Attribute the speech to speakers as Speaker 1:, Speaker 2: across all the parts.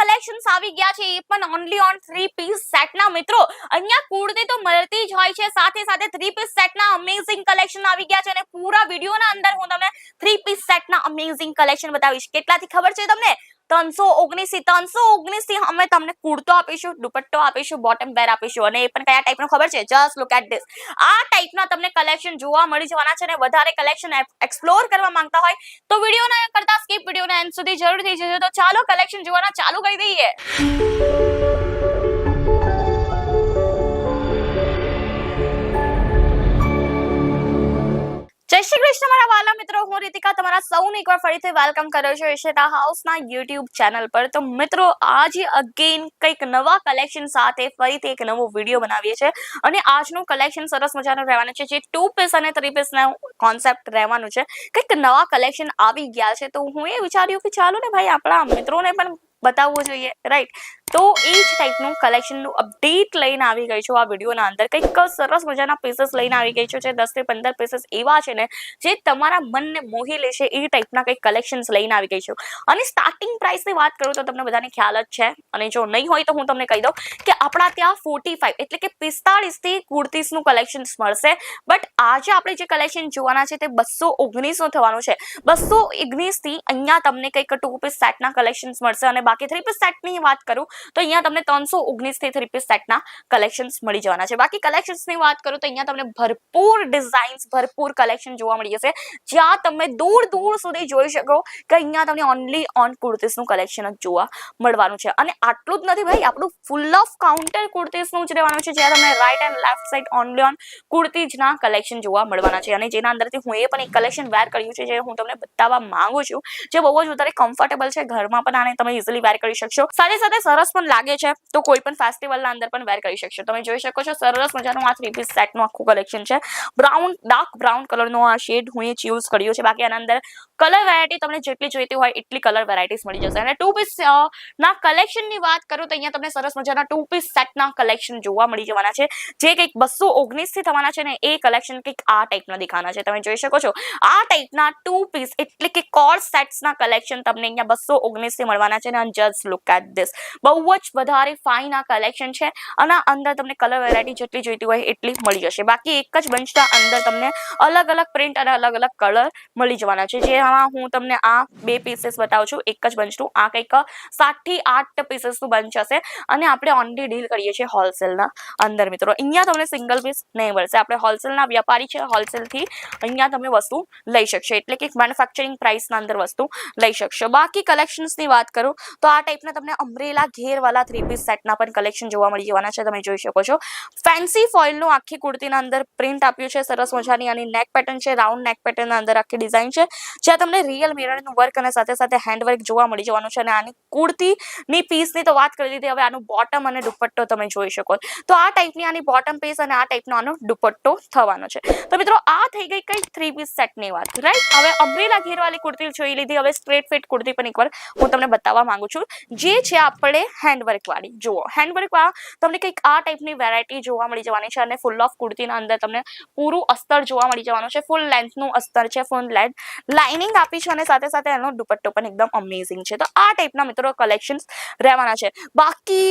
Speaker 1: Collections આવી ગયા છે એ પણ ઓનલી ઓન 3 પીસ સેટના મિત્રો. અહીંયા કુર્તી તો મળતી જ હોય છે, સાથે સાથે 3 પીસ સેટના અમેઝિંગ કલેક્શન આવી ગયા છે અને પૂરા વિડિયોના અંદર હું તમને 3 પીસ સેટના અમેઝિંગ કલેક્શન બતાવીશ. કેટલાથી ખબર છે તમને? 319 થી અમે તમને કુર્તો આપીશું, દુપટ્ટો આપીશું, બોટમ વેર આપીશું અને એ પણ કયા ટાઈપનો ખબર છે? Just look at this. આ ટાઈપના તમને કલેક્શન જોવા મળી જવાના છે અને વધારે કલેક્શન એક્સપ્લોર કરવા માંગતા હોય તો વિડિયોના કરતા સ્કીપ વિડિયોના એન્ડ સુધી જરૂરથી જોજો. તો ચાલો કલેક્શન જોવાના ચાલુ કરી દઈએ. જય શ્રી કૃષ્ણ મારા વાલા મિત્રો, હું રીતિકા તમારા સૌને એકવાર ફરીથી વેલકમ કરું છું ઈશિતા હાઉસના યુટ્યુબ ચેનલ પર. તો મિત્રો આજે અગેન કંઈક નવા કલેક્શન સાથે ફરીથી એક નવો વિડીયો બનાવીએ છીએ અને આજનું કલેક્શન સરસ મજાનું રહેવાનું છે, જે 2 પીસ અને 3 પીસના કોન્સેપ્ટ રહેવાનું છે. કંઈક નવા કલેક્શન આવી ગયા છે તો હું એ વિચાર્યું કે ચાલો ને ભાઈ આપણા મિત્રોને પણ બતાવવું જોઈએ, રાઈટ? તો એ જ ટાઈપનું કલેક્શનનું અપડેટ લઈને આવી ગઈ છું આ વિડીયોના અંદર. કંઈક સરસ મજાના પીસીસ લઈને આવી ગઈ છું, જે 10 થી 15 પીસીસ એવા છે ને જે તમારા મનને મોહી લેશે એ ટાઈપના કંઈક કલેક્શન્સ લઈને આવી ગઈ છું. અને સ્ટાર્ટિંગ પ્રાઇસની વાત કરું તો તમને બધાને ખ્યાલ જ છે, અને જો નહીં હોય તો હું તમને કહી દઉં કે આપણા ત્યાં 45 એટલે કે 45 થી કુર્તીસનું કલેક્શન્સ મળશે. બટ આજે આપણે જે કલેક્શન જોવાના છે તે 219 નું થવાનું છે. 219 થી અહીંયા તમને કંઈક 2 પીસ સેટના કલેક્શન્સ મળશે અને બાકી 3 પીસ સેટની વાત કરું તો અહીંયા તમને 319 થી 3 પીસ સેટના કલેક્શન્સ મળી જવાના છે. બાકી કલેક્શન્સની વાત કરું તો અહીંયા તમને ભરપૂર ડિઝાઇન્સ, ભરપૂર કલેક્શન જોવા મળી જશે, જ્યાં તમે દૂર દૂર સુધી જોઈ શકો કે અહીંયા તમને ઓનલી ઓન કુર્તીસનું કલેક્શન જ જોવા મળવાનું છે. અને આટલું જ નથી ભાઈ, આપણું ફૂલ ઓફ કાઉન્ટર કુર્તીસનું જ રહેવાનું છે, જ્યાં તમને right and left side only on કુર્તીજના કલેક્શન જોવા મળવાના છે. અને જેના અંદરથી હું એ પણ એક કલેક્શન વેર કર્યું છે જે હું તમને બતાવવા માંગુ છું, જે બહુ જ વધારે કમ્ફર્ટેબલ છે. ઘરમાં પણ આને તમે ઇઝીલી વેર કરી શકશો, સાથે સાથે સરસ પણ લાગે છે, તો કોઈ પણ ફેસ્ટિવલના અંદર પણ વેર કરી શકશો. તમે જોઈ શકો છો સરસ મજાનું આ 3 પીસ સેટનું આખું કલેક્શન છે. ડાર્ક બ્રાઉન કલરનો આ શેડ હું એ ચૂઝ કર્યો છે. બાકી આના અંદર કલર વેરાયટી તમને જેટલી જોઈતી હોય એટલી કલર વેરાયટીઝ મળી જશે. અને 2 પીસ ના કલેક્શનની વાત કરું તો અહીંયા તમને સરસ મજાના 2 પીસ સેટના કલેક્શન જોવા મળી જવાના છે, જે કંઈક 219 થી થવાના છે ને એ કલેક્શન કંઈક આ ટાઈપના દેખાના છે. તમે જોઈ શકો છો આ ટાઈપના 2 પીસ એટલે કે કોર સેટ્સના કલેક્શન તમને અહીંયા 219 થી મળવાના છે. અને જસ્ટ લુક એટ ધીસ, બહુ જ વધારે ફાઇન આ કલેક્શન છે અને અંદર તમને કલર વેરાયટી જેટલી જોઈતી હોય એટલી મળી જશે. બાકી એક જ બંચના અંદર તમને અલગ અલગ પ્રિન્ટ અને અલગ અલગ કલર મળી જવાના છે. જેમાં હું તમને આ 2 પીસીસ બતાવું છું એક જ બંચનું. આ કંઈક 7 થી 8 પીસીસનું બંચ હશે અને આપણે ઓનલી ડીલ કરીએ છીએ હોલસેલના અંદર મિત્રો. અહીંયા તમને સિંગલ પીસ નહીં મળશે. આપણે હોલસેલના વ્યાપારી છે, હોલસેલથી અહીંયા તમે વસ્તુ લઈ શકશો, એટલે કે મેન્યુફેક્ચરિંગ પ્રાઇસના અંદર વસ્તુ લઈ શકશો. બાકી કલેક્શન્સની વાત કરું તો આ ટાઈપના તમને અમ્બ્રેલા ઘેરવાળા 3 પીસ સેટના પણ કલેક્શન જોવા મળી જવાના છે. તમે જોઈ શકો છો ફેન્સી ફોઇલનું આખી કુર્તીના અંદર પ્રિન્ટ આપ્યું છે સરસ મજાની. અને નેક પેટર્ન છે, રાઉન્ડ નેક પેટર્નના અંદર આખી ડિઝાઇન છે, જ્યાં તમને રિયલ મિરરનું વર્ક અને સાથે સાથે હેન્ડવર્ક જોવા મળી જવાનું છે. અને આની કુર્તીની પીસની તો વાત કરી દીધી, હવે આનું બોટમ અને દુપટ્ટો તમે જોઈ શકો. તો આ ટાઈપની આની બોટમ પીસ અને આ ટાઈપનો આનો દુપટ્ટો થવાનો છે. તો મિત્રો આ થઈ ગઈ કઈ 3 પીસ સેટની વાત, રાઈટ? હવે અમ્બ્રેલા ઘેરવાળી કુર્તી જોઈ લીધી, હવે સ્ટ્રેટ ફિટ કુર્તી પણ એકવાર હું તમને બતાવવા માંગુ છું, જે છે આપણે હેન્ડવર્ક વાળી. જુઓ હેન્ડવર્ક વાળા તમને કંઈક આ ટાઈપની વેરાયટી જોવા મળી જવાની છે. અને ફૂલ ઓફ કુર્તીના અંદર તમને પૂરું અસ્તર જોવા મળી જવાનું છે, ફૂલ લેન્થનું અસ્તર છે, ફૂલ લેન્થ લાઇનિંગ આપી છે અને સાથે સાથે એનો દુપટ્ટો પણ એકદમ અમેઝિંગ છે. તો આ ટાઈપના મિત્રો કલેક્શન્સ રહેવાના છે. બાકી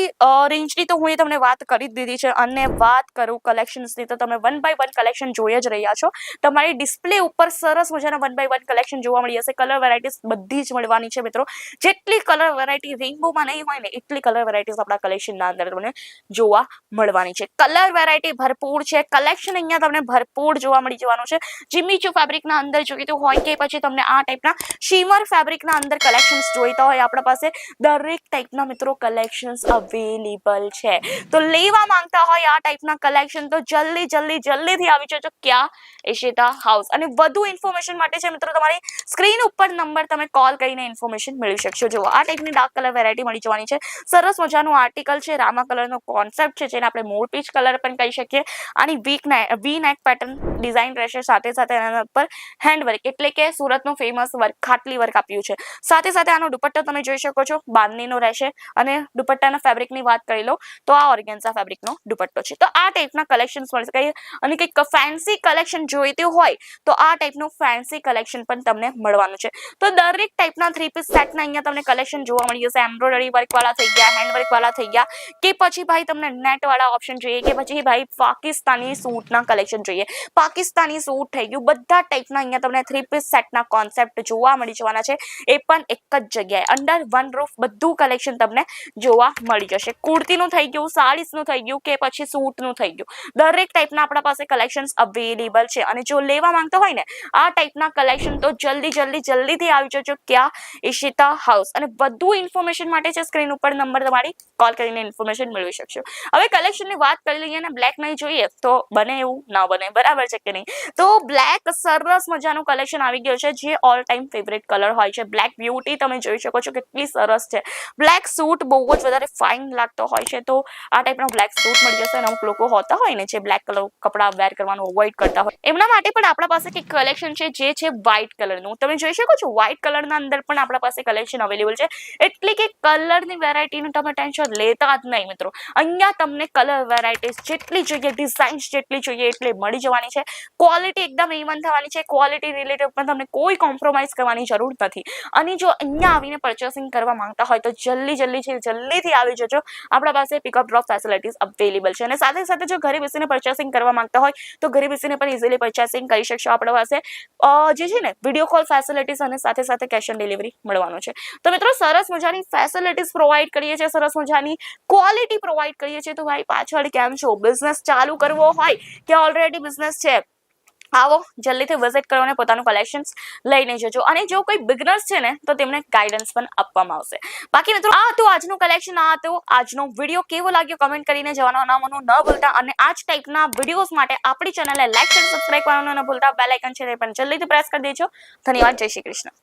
Speaker 1: રેન્જની તો હું એ તમને વાત કરી જ દીધી છે. અને વાત કરું કલેક્શન્સની તો તમે 1 બાય 1 કલેક્શન જોઈ જ રહ્યા છો. તમારી ડિસ્પ્લે ઉપર સરસ મજાના 1 બાય 1 કલેક્શન જોવા મળી જશે. કલર વેરાયટીઝ બધી જ મળવાની છે મિત્રો. જેટલી કલર વેરાયટી રેઇનબોમાં નહીં હોય ને એટલી કલર વેરાયટીઝ આપણા કલેક્શનના અંદર તમને જોવા મળવાની છે. કલર વેરાયટી ભરપૂર છે, કલેક્શન અહીંયા તમને ભરપૂર જોવા મળી જવાનું છે. જીમીચુ ફેબ્રિકના અંદર જોઈતું હોય કે પછી તમને આ ટાઈપના શિમર ફેબ્રિકના અંદર કલેક્શન્સ જોઈતા હોય, આપણા પાસે દરેક ટાઈપના મિત્રો કલેક્શન્સ અવેલેબલ છે. તો લેવા માંગતા હોય આ ટાઈપના કલેક્શન તો જલ્દીથી આવી જજો. ક્યાં? ઈશિતા હાઉસ. અને વધુ ઇન્ફોર્મેશન માટે છે મિત્રો તમારી સ્ક્રીન ઉપર નંબર તમે કોલ કરીને ઇન્ફોર્મેશન મેળવી શકશો. જો આ ટાઈપની ડાર્ક કલર વેરાયટી મળી જવાની છે. સરસ મજાનું આર્ટિકલ છે, રામા કલરનો કોન્સેપ્ટ છે, જેને આપણે મોર પીચ કલર પણ કહી શકીએ. આની વી નેક પેટર્ન ડિઝાઇન રહેશે, સાથે સાથે એના પર હેન્ડવર્ક એટલે કે સુરતનું ફેમસ વર્ક ખાટલી વર્ક આપ્યું છે. સાથે સાથે આનો દુપટ્ટો તમે જોઈ શકો છો બાંધણીનો રહેશે અને દુપટ્ટાના ફેબ્રિકની વાત કરી લો તો આ ઓર્ગેન્ઝા ફેબ્રિકનો દુપટ્ટો છે. તો આ ટાઈપના કલેક્શન્સ મળશે અને કંઈક ફેન્સી કલેક્શન જોઈતું હોય તો આ ટાઈપનું ફેન્સી કલેક્શન પણ તમને મળવાનું છે. તો દરેક ટાઈપના 3 પીસ સેટના અહીંયા તમને કલેક્શન જોવા મળી જશે. એમ્બ્રોઇડરી વર્ક વાળા થઈ ગયા, હેન્ડ વર્ક વાળા થઈ ગયા, કે પછી ભાઈ તમને નેટ વાળા ઓપ્શન જોઈએ, કે પછી ભાઈ પાકિસ્તાની સૂટના કલેક્શન જોઈએ. પાકિસ્તાની સૂટ થઈ ગયું, બધા ટાઈપના અહીંયા તમને 3 પીસ સેટના કોન્સેપ્ટ જોવા મળી જવાના છે. એ પણ એક જ જગ્યાએ અંડર વન રૂફ બધું કલેક્શન તમને જોવા મળી જશે. કુર્તીનું થઈ ગયું, સાડીઝનું થઈ ગયું, કે પછી સૂટનું થઈ ગયું, દરેક ટાઈપના આપણા પાસે કલેક્શન્સ અવેલેબલ છે. અને જો લેવા માંગતો હોય ને આ ટાઈપના કલેક્શન તો જલ્દીથી આવી જજો ક્યાં ઈશિતા હાઉસ. અને વધુ ઇન્ફોર્મેશન માટે છે સ્ક્રીન ઉપર નંબર તમારી કોલ કરીને ઇન્ફોર્મેશન મેળવી શકશો. હવે કલેક્શનની વાત કરી લઈએ ને બ્લેક નહીં જોઈએ તો બને એવું ના બને, બરાબર છે કે નહીં? તો બ્લેક સરસ મજાનું કલેક્શન આવી ગયું છે જે ઓલ ટાઈમ ફેવરેટ કલર હોય છે. બ્લેક બ્યુટી તમે જોઈ શકો છો કેટલી સરસ છે. બ્લેક સૂટ બહુ જ વધારે ફાઇન લાગતો હોય છે તો આ ટાઈપનો બ્લેક સૂટ મળી જશે. અને અમુક લોકો હોતા હોય ને જે બ્લેક કલર કપડાં વેર કરવાનું અવોઇડ કરતા હોય એમના માટે પણ આપણા પાસે કંઈક કલેક્શન છે જે છે વ્હાઇટ કલરનું. તમે જોઈ શકો છો વ્હાઇટ કલરના અંદર પણ આપણા પાસે કલેક્શન અવેલેબલ છે. એટલે કે કલરની વેરાયટીનું તમે ટેન્શન લેતા જ નહીં મિત્રો. અહીંયા તમને કલર વેરાયટીઝ જેટલી જોઈએ, ડિઝાઇન્સ જેટલી જોઈએ એટલે મળી જવાની છે. ક્વોલિટી એકદમ ઇવન થવાની છે. ક્વોલિટી રિલેટેડ પણ તમને કોઈ કોમ્પ્રોમાઇઝ કરવાની જરૂર નથી. અને જો અહીંયા આવીને પરચેસિંગ કરવા માંગતા હોય તો જલ્દીથી આવી જજો. આપણા પાસે પિકઅપ ડ્રોપ ફેસિલિટીઝ અવેલેબલ છે. અને સાથે સાથે જો ઘરે બેસીને પરચેસિંગ કરવા માંગતા હોય તો ઘરે બેસીને પણ ઇઝીલી પરચેસિંગ કરી શકશો. આપણા પાસે જે છે ને વિડીયો કોલ ફેસિલિટીઝ અને સાથે કેશ ઓન ડિલિવરી મળવાનું છે. તો મિત્રો સરસ મજાની ફેસિલિટીઝ પ્રોવાઈડ કરીએ છીએ, સરસ મજાની ક્વોલિટી પ્રોવાઈડ કરીએ છીએ. તો ભાઈ પાછળ કેમ છો? બિઝનેસ ચાલુ કરવો હોય કે ઓલરેડી બિઝનેસ છે, આવો જલ્દીથી વિઝિટ કરો અને પોતાનું કલેક્શન્સ લઈને જજો. અને જો કોઈ બિગનર્સ છે ને તો તેમને ગાઈડન્સ પણ આપવામાં આવશે. બાકી મિત્રો આ હતું આજનું કલેક્શન, આ હતો આજનો વિડીયો. કેવો લાગ્યો કમેન્ટ કરીને જણાવવાનું ન ભૂલતા. અને આ જ ટાઈપના વિડીયોઝ માટે આપણી ચેનલને લાઈક અને સબસ્ક્રાઇબ કરવાનું ન ભૂલતા. બેલ આઇકન છે તે પણ જલ્દીથી પ્રેસ કરી દેજો. ધન્યવાદ. જય શ્રી કૃષ્ણ.